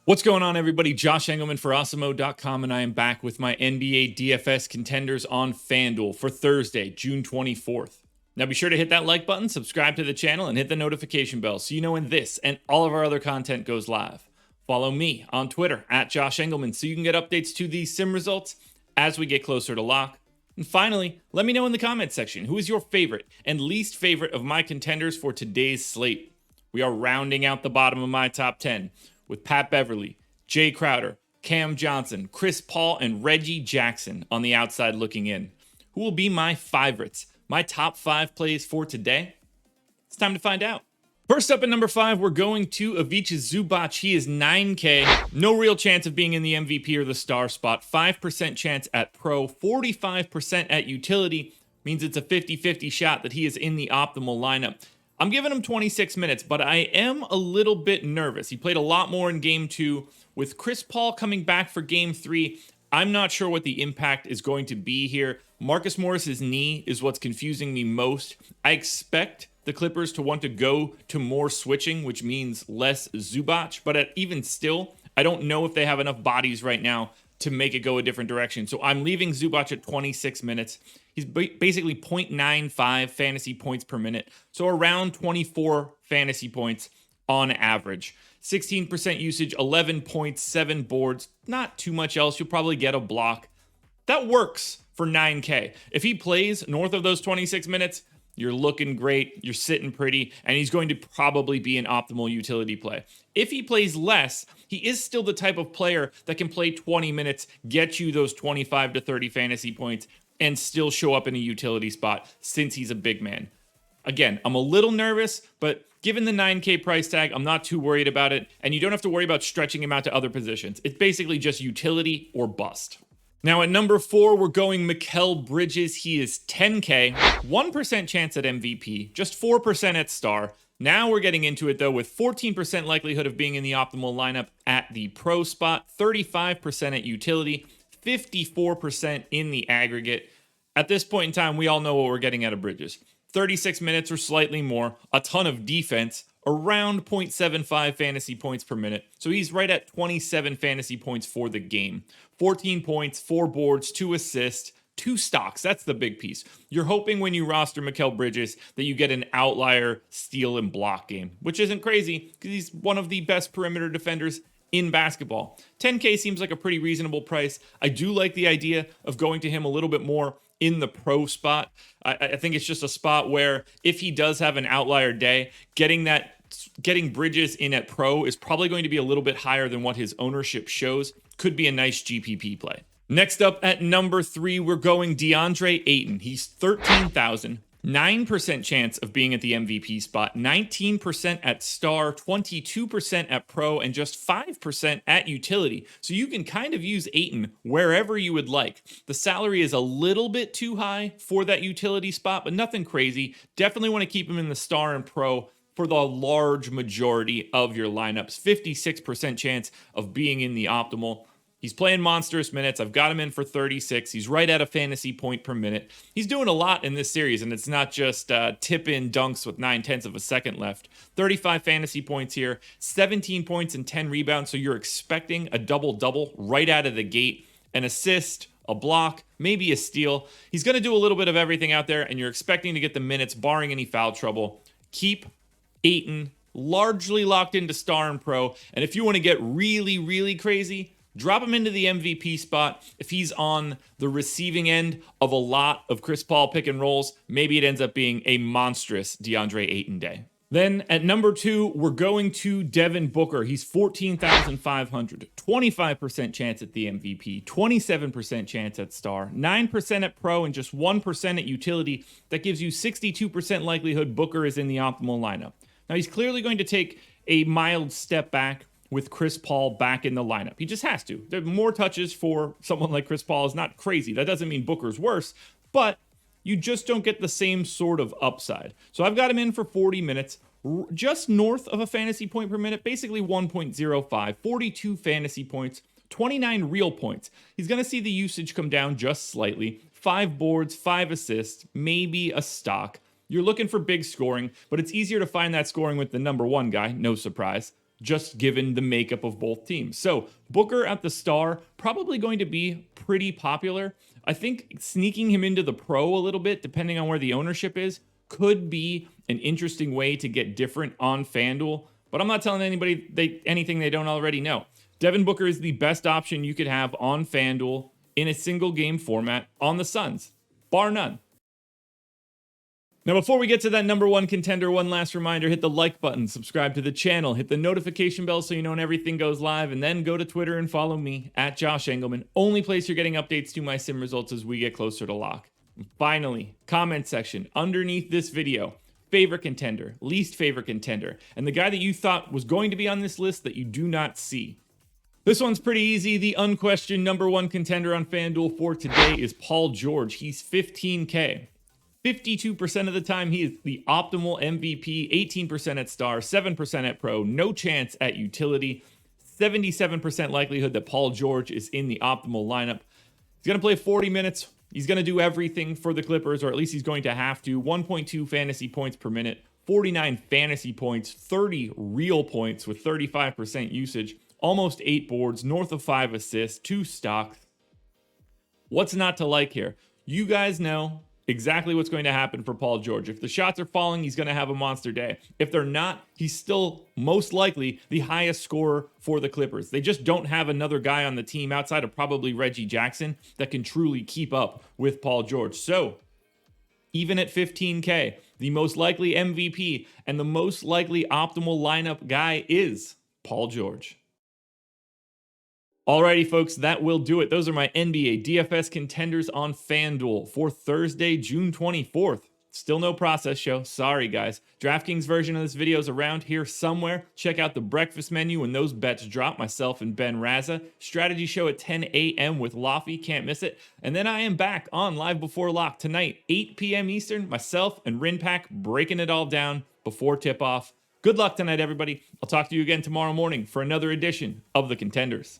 What's going on, everybody? Josh Engleman for Awesemo.com, and I am back with my NBA DFS contenders on FanDuel for Thursday, June 24th. Now be sure to hit that like button, subscribe to the channel, and hit the notification bell so you know when this and all of our other content goes live. Follow me on Twitter at Josh Engleman so you can get updates to these sim results as we get closer to lock. And finally, let me know in the comments section who is your favorite and least favorite of my contenders for today's slate. We are rounding out the bottom of my top 10 with Pat Beverly, Jay Crowder, Cam Johnson, Chris Paul, and Reggie Jackson on the outside looking in. Who will be my favorites? My top 5 plays for today? It's time to find out. First up at number 5, we're going to IVICA ZUBAC. He is 9K. No real chance of being in the MVP or the star spot. 5% chance at pro, 45% at utility. Means it's a 50-50 shot that he is in the optimal lineup. I'm giving him 26 minutes, but I am a little bit nervous. He played a lot more in Game 2. With Chris Paul coming back for Game 3, I'm not sure what the impact is going to be here. Marcus Morris's knee is what's confusing me most. I expect the Clippers to want to go to more switching, which means less ZUBAC, but even still, I don't know if they have enough bodies right now to make it go a different direction. So I'm leaving ZUBAC at 26 minutes. He's basically 0.95 fantasy points per minute, so around 24 fantasy points on average. 16% usage, 11 points, 7 boards, not too much else. You'll probably get a block. That works for 9K. If he plays north of those 26 minutes, you're looking great, you're sitting pretty, and he's going to probably be an optimal utility play. If he plays less, he is still the type of player that can play 20 minutes, get you those 25 to 30 fantasy points, and still show up in a utility spot since he's a big man. Again, I'm a little nervous, but given the 9K price tag, I'm not too worried about it, and you don't have to worry about stretching him out to other positions. It's basically just utility or bust. Now at number 4, we're going MIKAL Bridges. He is 10K, 1% chance at MVP, just 4% at star. Now we're getting into it though with 14% likelihood of being in the optimal lineup at the pro spot, 35% at utility, 54% in the aggregate. At this point in time, we all know what we're getting out of Bridges. 36 minutes or slightly more, a ton of defense, around 0.75 fantasy points per minute. So he's right at 27 fantasy points for the game. 14 points, 4 boards, 2 assists, 2 stocks. That's the big piece. You're hoping when you roster MIKAL Bridges that you get an outlier steal and block game, which isn't crazy because he's one of the best perimeter defenders in basketball. 10K seems like a pretty reasonable price. I do like the idea of going to him a little bit more in the pro spot. I think it's just a spot where if he does have an outlier day, getting Bridges in at pro is probably going to be a little bit higher than what his ownership shows. Could be a nice GPP play. Next up at number 3, we're going DeAndre Ayton. He's 13,000. 9% chance of being at the MVP spot, 19% at star, 22% at pro, and just 5% at utility. So you can kind of use Ayton wherever you would like. The salary is a little bit too high for that utility spot, but nothing crazy. Definitely want to keep him in the star and pro for the large majority of your lineups. 56% chance of being in the optimal. He's playing monstrous minutes. I've got him in for 36. He's right at a fantasy point per minute. He's doing a lot in this series, and it's not just tip-in dunks with 9/10 of a second left. 35 fantasy points here, 17 points and 10 rebounds, so you're expecting a double-double right out of the gate. An assist, a block, maybe a steal. He's going to do a little bit of everything out there, and you're expecting to get the minutes, barring any foul trouble. Keep Ayton largely locked into star and pro, and if you want to get really, really crazy, drop him into the MVP spot. If he's on the receiving end of a lot of Chris Paul pick and rolls, maybe it ends up being a monstrous DeAndre Ayton day. Then at number 2, we're going to Devin Booker. He's 14,500. 25% chance at the MVP, 27% chance at star, 9% at pro, and just 1% at utility. That gives you 62% likelihood Booker is in the optimal lineup. Now he's clearly going to take a mild step back with Chris Paul back in the lineup. He just has to. There are more touches for someone like Chris Paul is not crazy. That doesn't mean Booker's worse, but you just don't get the same sort of upside. So I've got him in for 40 minutes, just north of a fantasy point per minute, basically 1.05, 42 fantasy points, 29 real points. He's going to see the usage come down just slightly. 5 boards, 5 assists, maybe a stock. You're looking for big scoring, but it's easier to find that scoring with the number 1 guy, no surprise. just given the makeup of both teams. So Booker at the star, probably going to be pretty popular. I think sneaking him into the pro a little bit, depending on where the ownership is, could be an interesting way to get different on FanDuel. But I'm not telling anybody anything they don't already know. Devin Booker is the best option you could have on FanDuel in a single game format on the Suns, bar none. Now, before we get to that number one contender, one last reminder, hit the like button, subscribe to the channel, hit the notification bell so you know when everything goes live, and then go to Twitter and follow me at Josh Engleman. Only place you're getting updates to my sim results as we get closer to lock. And finally, comment section underneath this video, favorite contender, least favorite contender, and the guy that you thought was going to be on this list that you do not see. This one's pretty easy. The unquestioned number one contender on FanDuel for today is Paul George. He's 15K. 52% of the time, he is the optimal MVP, 18% at star, 7% at pro, no chance at utility, 77% likelihood that Paul George is in the optimal lineup. He's going to play 40 minutes. He's going to do everything for the Clippers, or at least he's going to have to. 1.2 fantasy points per minute, 49 fantasy points, 30 real points with 35% usage, almost 8 boards, north of 5 assists, 2 stocks. What's not to like here? You guys know exactly what's going to happen for Paul George. If the shots are falling, he's going to have a monster day. If they're not, he's still most likely the highest scorer for the Clippers. They just don't have another guy on the team outside of probably Reggie Jackson that can truly keep up with Paul George. So even at 15K, the most likely MVP and the most likely optimal lineup guy is Paul George. Alrighty, folks, that will do it. Those are my NBA DFS contenders on FanDuel for Thursday, June 24th. Still no process show. Sorry, guys. DraftKings version of this video is around here somewhere. Check out the breakfast menu when those bets drop. Myself and Ben Raza. Strategy show at 10 a.m. with Laffy. Can't miss it. And then I am back on Live Before Lock tonight, 8 p.m. Eastern. Myself and Rinpack breaking it all down before tip-off. Good luck tonight, everybody. I'll talk to you again tomorrow morning for another edition of the Contenders.